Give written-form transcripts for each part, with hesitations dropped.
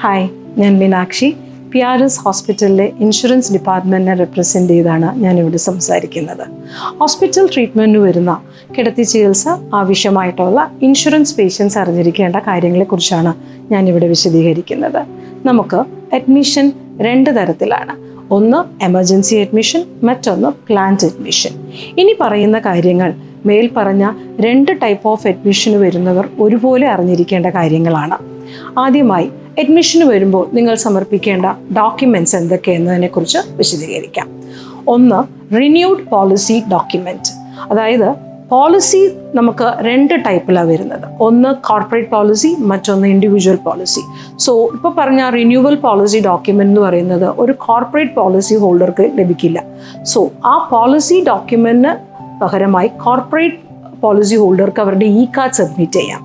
Hi, ഞാൻ Meenakshi. PRS ഹോസ്പിറ്റലിലെ insurance ഡിപ്പാർട്ട്മെൻറ്റിനെ represent ചെയ്താണ് ഞാനിവിടെ സംസാരിക്കുന്നത്. ഹോസ്പിറ്റൽ ട്രീറ്റ്മെൻറ്റിന് വരുന്ന കിടത്തി ചികിത്സ ആവശ്യമായിട്ടുള്ള ഇൻഷുറൻസ് പേഷ്യൻസ് അറിഞ്ഞിരിക്കേണ്ട കാര്യങ്ങളെക്കുറിച്ചാണ് ഞാനിവിടെ വിശദീകരിക്കുന്നത്. നമുക്ക് അഡ്മിഷൻ 2 തരത്തിലാണ്. ഒന്ന് എമർജൻസി അഡ്മിഷൻ, മറ്റൊന്ന് പ്ലാൻഡ് അഡ്മിഷൻ. ഇനി പറയുന്ന കാര്യങ്ങൾ മേൽ പറഞ്ഞ 2 ടൈപ്പ് ഓഫ് അഡ്മിഷന് വരുന്നവർ ഒരുപോലെ അറിഞ്ഞിരിക്കേണ്ട കാര്യങ്ങളാണ്. ആദ്യമായി അഡ്മിഷന് വരുമ്പോൾ നിങ്ങൾ സമർപ്പിക്കേണ്ട ഡോക്യുമെൻറ്റ്സ് എന്തൊക്കെയെന്നതിനെക്കുറിച്ച് വിശദീകരിക്കാം. ഒന്ന്, റിന്യൂഡ് പോളിസി ഡോക്യുമെൻറ്റ്. അതായത് പോളിസി നമുക്ക് 2 ടൈപ്പിലാണ് വരുന്നത്. ഒന്ന് കോർപ്പറേറ്റ് പോളിസി, മറ്റൊന്ന് ഇൻഡിവിജ്വൽ പോളിസി. സോ ഇപ്പോൾ പറഞ്ഞ റിന്യൂവൽ പോളിസി ഡോക്യുമെൻ്റ് എന്ന് പറയുന്നത് ഒരു കോർപ്പറേറ്റ് പോളിസി ഹോൾഡർക്ക് ലഭിക്കില്ല. സോ ആ പോളിസി ഡോക്യുമെൻറ്റിന് പകരമായി കോർപ്പറേറ്റ് പോളിസി ഹോൾഡർക്ക് അവരുടെ കാർഡ് സബ്മിറ്റ് ചെയ്യാം.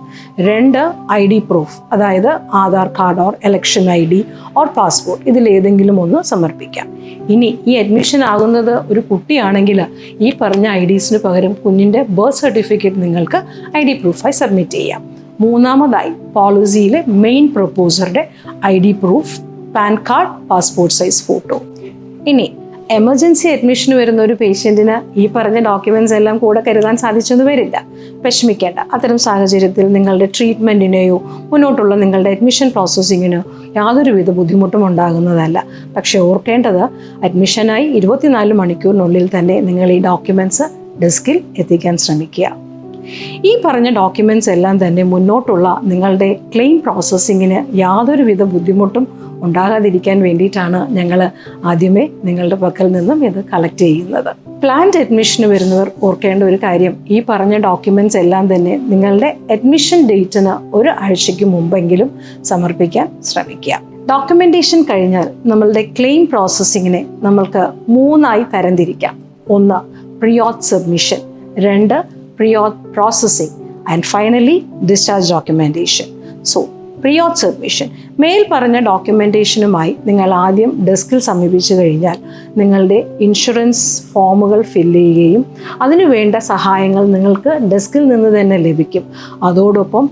2, ID പ്രൂഫ്, അതായത് Aadhaar card or election ID or passport, ഇതിലേതെങ്കിലും ഒന്ന് സമർപ്പിക്കാം. ഇനി ഈ അഡ്മിഷൻ ആകുന്നത് ഒരു കുട്ടിയാണെങ്കിൽ ഈ പറഞ്ഞ IDസിന് പകരം കുഞ്ഞിൻ്റെ ബർത്ത് സർട്ടിഫിക്കറ്റ് നിങ്ങൾക്ക് ID പ്രൂഫായി സബ്മിറ്റ് ചെയ്യാം. മൂന്നാമതായി പോളിസിയിലെ മെയിൻ പ്രൊപ്പോസറുടെ ID proof, PAN card, passport size photo. ഇനി എമർജൻസി അഡ്മിഷന് വരുന്ന ഒരു പേഷ്യൻറ്റിന് ഈ പറഞ്ഞ ഡോക്യുമെൻറ്റ്സ് എല്ലാം കൂടെ കരുതാൻ സാധിച്ചെന്ന് വരില്ല. വിഷമിക്കേണ്ട. അത്തരം സാഹചര്യത്തിൽ നിങ്ങളുടെ ട്രീറ്റ്മെൻറ്റിനെയോ മുന്നോട്ടുള്ള നിങ്ങളുടെ അഡ്മിഷൻ പ്രോസസ്സിങ്ങിനോ യാതൊരുവിധ ബുദ്ധിമുട്ടും ഉണ്ടാകുന്നതല്ല. പക്ഷേ ഓർക്കേണ്ടത്, അഡ്മിഷനായി 24 മണിക്കൂറിനുള്ളിൽ തന്നെ നിങ്ങൾ ഈ ഡോക്യുമെൻറ്റ്സ് ഡെസ്കിൽ എത്തിക്കാൻ ശ്രമിക്കുക. ഈ പറഞ്ഞ ഡോക്യുമെൻറ്റ്സ് എല്ലാം തന്നെ മുന്നോട്ടുള്ള നിങ്ങളുടെ ക്ലെയിം പ്രോസസ്സിങ്ങിന് യാതൊരുവിധ ബുദ്ധിമുട്ടും ഉണ്ടാകാതിരിക്കാൻ വേണ്ടിയിട്ടാണ് ഞങ്ങൾ ആദ്യമേ നിങ്ങളുടെ പക്കൽ നിന്നും ഇത് കളക്ട് ചെയ്യുന്നത്. പ്ലാൻഡ് അഡ്മിഷന് വരുന്നവർ ഓർക്കേണ്ട ഒരു കാര്യം, ഈ പറഞ്ഞ ഡോക്യുമെൻറ്റ്സ് എല്ലാം തന്നെ നിങ്ങളുടെ അഡ്മിഷൻ ഡേറ്റിന് 1 ആഴ്ചയ്ക്ക് മുമ്പെങ്കിലും സമർപ്പിക്കാൻ ശ്രമിക്കുക. ഡോക്യുമെൻറ്റേഷൻ കഴിഞ്ഞാൽ നമ്മളുടെ ക്ലെയിം പ്രോസസ്സിങ്ങിനെ നമ്മൾക്ക് 3ആയി തരംതിരിക്കാം. 1, preauth submission. 2, preauth processing. And finally discharge documentation. So preauth submission, മേൽ പറഞ്ഞ ഡോക്യുമെൻറ്റേഷനുമായി നിങ്ങൾ ആദ്യം ഡെസ്കിൽ സമീപിച്ചു കഴിഞ്ഞാൽ നിങ്ങളുടെ ഇൻഷുറൻസ് ഫോമുകൾ ഫില്ല് ചെയ്യുകയും അതിനു വേണ്ട സഹായങ്ങൾ നിങ്ങൾക്ക് ഡെസ്കിൽ നിന്ന് തന്നെ ലഭിക്കും. അതോടൊപ്പം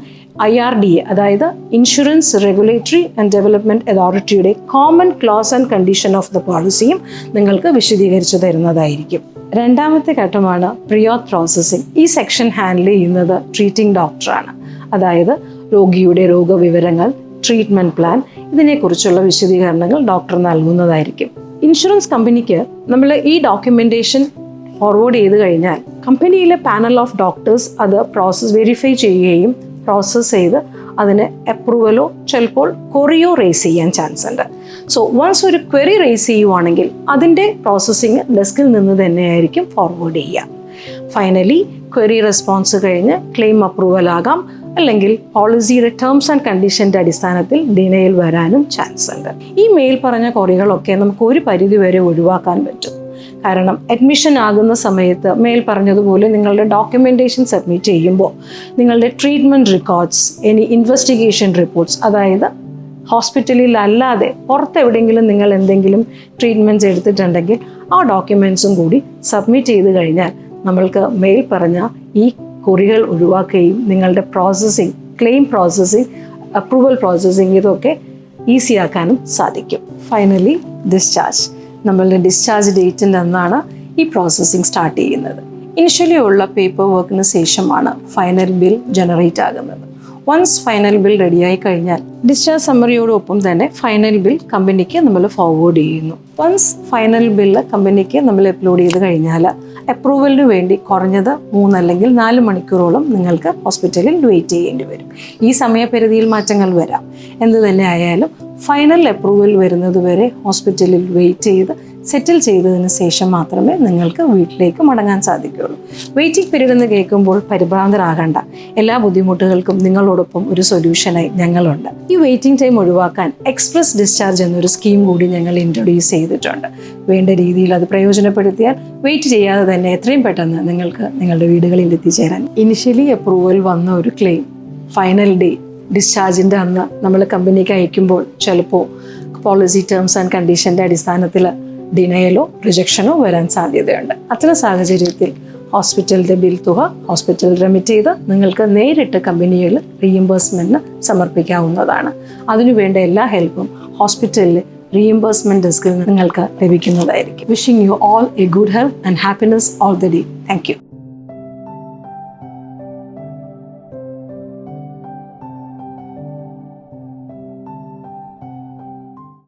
IRDA, അതായത് ഇൻഷുറൻസ് റെഗുലേറ്ററി ആൻഡ് ഡെവലപ്മെൻറ്റ് അതോറിറ്റിയുടെ common clause and condition of the പോളിസിയും നിങ്ങൾക്ക് വിശദീകരിച്ചു തരുന്നതായിരിക്കും. രണ്ടാമത്തെ ഘട്ടമാണ് പ്രിയോത്ത് പ്രോസസ്സിംഗ്. ഈ സെക്ഷൻ ഹാൻഡിൽ ചെയ്യുന്നത് ട്രീറ്റിംഗ് ഡോക്ടറാണ്. അതായത് രോഗിയുടെ രോഗവിവരങ്ങൾ, ട്രീറ്റ്മെൻറ്റ് പ്ലാൻ, ഇതിനെക്കുറിച്ചുള്ള വിശദീകരണങ്ങൾ ഡോക്ടർ നൽകുന്നതായിരിക്കും. ഇൻഷുറൻസ് കമ്പനിക്ക് നമ്മൾ ഈ ഡോക്യുമെൻറ്റേഷൻ ഫോർവേഡ് ചെയ്ത് കഴിഞ്ഞാൽ കമ്പനിയിലെ പാനൽ ഓഫ് ഡോക്ടേഴ്സ് അത് വെരിഫൈ ചെയ്യുകയും പ്രോസസ്സ് ചെയ്ത് അതിന് അപ്രൂവലോ ചിലപ്പോൾ ക്വറിയോ റേസ് ചെയ്യാൻ ചാൻസ് ഉണ്ട്. സോ വൺസ് ഒരു ക്വറി റേസ് ചെയ്യുവാണെങ്കിൽ അതിൻ്റെ പ്രോസസ്സിങ് ഡെസ്കിൽ നിന്ന് തന്നെയായിരിക്കും ഫോർവേഡ് ചെയ്യുക. ഫൈനലി ക്വറി റെസ്പോൺസ് കഴിഞ്ഞ് ക്ലെയിം അപ്രൂവൽ ആകാം, അല്ലെങ്കിൽ പോളിസിയുടെ ടേംസ് ആൻഡ് കണ്ടീഷൻ്റെ അടിസ്ഥാനത്തിൽ ഡിനയൽ വരാനും ചാൻസ് ഉണ്ട്. ഈ മേൽ പറഞ്ഞ ക്വറികളൊക്കെ നമുക്ക് ഒരു പരിധിവരെ ഒഴിവാക്കാൻ പറ്റും. കാരണം അഡ്മിഷൻ ആകുന്ന സമയത്ത് മേൽ പറഞ്ഞതുപോലെ നിങ്ങളുടെ ഡോക്യുമെൻറ്റേഷൻ സബ്മിറ്റ് ചെയ്യുമ്പോൾ നിങ്ങളുടെ ട്രീറ്റ്മെൻറ്റ് റെക്കോർഡ്സ്, ഇനി ഇൻവെസ്റ്റിഗേഷൻ റിപ്പോർട്ട്സ്, അതായത് ഹോസ്പിറ്റലിൽ അല്ലാതെ പുറത്തെവിടെയെങ്കിലും നിങ്ങൾ എന്തെങ്കിലും ട്രീറ്റ്മെൻറ്റ്സ് എടുത്തിട്ടുണ്ടെങ്കിൽ ആ ഡോക്യുമെൻറ്റ്സും കൂടി സബ്മിറ്റ് ചെയ്ത് കഴിഞ്ഞാൽ നമ്മൾക്ക് മേൽ പറഞ്ഞ ഈ കുറികൾ ഒഴിവാക്കുകയും നിങ്ങളുടെ processing, claim processing, approval processing ഇതൊക്കെ ഈസിയാക്കാനും സാധിക്കും. Finally discharge. നമ്മളുടെ ഡിസ്ചാർജ് ഡേറ്റിൻ്റെ അന്നാണ് ഈ പ്രോസസ്സിങ് സ്റ്റാർട്ട് ചെയ്യുന്നത്. ഇനിഷ്യലി ഉള്ള പേപ്പർ വർക്കിന് ശേഷമാണ് ഫൈനൽ ബിൽ ജനറേറ്റ് ആകുന്നത്. വൺസ് ഫൈനൽ ബിൽ റെഡിയായി കഴിഞ്ഞാൽ ഡിസ്ചാർജ് സമ്മറിയോടൊപ്പം തന്നെ ഫൈനൽ ബിൽ കമ്പനിക്ക് നമ്മൾ ഫോർവേഡ് ചെയ്യുന്നു. വൺസ് ഫൈനൽ ബില്ല് കമ്പനിക്ക് നമ്മൾ അപ്ലോഡ് ചെയ്ത് കഴിഞ്ഞാൽ അപ്രൂവലിന് വേണ്ടി കുറഞ്ഞത് 3 അല്ലെങ്കിൽ 4 മണിക്കൂറോളം നിങ്ങൾക്ക് ഹോസ്പിറ്റലിൽ വെയിറ്റ് ചെയ്യേണ്ടി വരും. ഈ സമയപരിധിയിൽ മാറ്റങ്ങൾ വരാം. എന്ത് തന്നെ ആയാലും ഫൈനൽ അപ്രൂവൽ വരുന്നതുവരെ ഹോസ്പിറ്റലിൽ വെയിറ്റ് ചെയ്ത് സെറ്റിൽ ചെയ്തതിന് ശേഷം മാത്രമേ നിങ്ങൾക്ക് വീട്ടിലേക്ക് മടങ്ങാൻ സാധിക്കുകയുള്ളൂ. വെയിറ്റിംഗ് പീരീഡ് എന്ന് കേൾക്കുമ്പോൾ പരിഭ്രാന്തരാകണ്ട. എല്ലാ ബുദ്ധിമുട്ടുകൾക്കും നിങ്ങളോടൊപ്പം ഒരു സൊല്യൂഷനായി ഞങ്ങളുണ്ട്. ഈ വെയിറ്റിംഗ് ടൈം ഒഴിവാക്കാൻ എക്സ്പ്രസ് ഡിസ്ചാർജ് എന്നൊരു സ്കീം കൂടി ഞങ്ങൾ ഇൻട്രൊഡ്യൂസ് ചെയ്തിട്ടുണ്ട്. വേണ്ട രീതിയിൽ അത് പ്രയോജനപ്പെടുത്തിയാൽ വെയിറ്റ് ചെയ്യാതെ തന്നെ എത്രയും പെട്ടെന്ന് നിങ്ങൾക്ക് നിങ്ങളുടെ വീടുകളിൽ എത്തിച്ചേരാൻ. ഇനിഷ്യലി അപ്രൂവൽ വന്ന ഒരു ക്ലെയിം ഫൈനൽ ഡേ ഡിസ്ചാർജിൻ്റെ അന്ന് നമ്മൾ കമ്പനിക്ക് അയക്കുമ്പോൾ ചിലപ്പോൾ പോളിസി ടേംസ് ആൻഡ് കണ്ടീഷൻ്റെ അടിസ്ഥാനത്തിൽ ഡിനയലോ റിജക്ഷനോ വരാൻ സാധ്യതയുണ്ട്. അത്തരം സാഹചര്യത്തിൽ ഹോസ്പിറ്റലിൻ്റെ ബിൽ തുക ഹോസ്പിറ്റൽ റെമിറ്റ് ചെയ്ത് നിങ്ങൾക്ക് നേരിട്ട് കമ്പനിയിൽ റീഇംബേഴ്സ്മെൻറ്റിന് സമർപ്പിക്കാവുന്നതാണ്. അതിനുവേണ്ട എല്ലാ ഹെൽപ്പും ഹോസ്പിറ്റലിൽ റീഇംബേഴ്സ്മെൻറ്റ് ഡെസ്കിൽ നിങ്ങൾക്ക് ലഭിക്കുന്നതായിരിക്കും. Wishing you all A good health and happiness all the day. Thank you.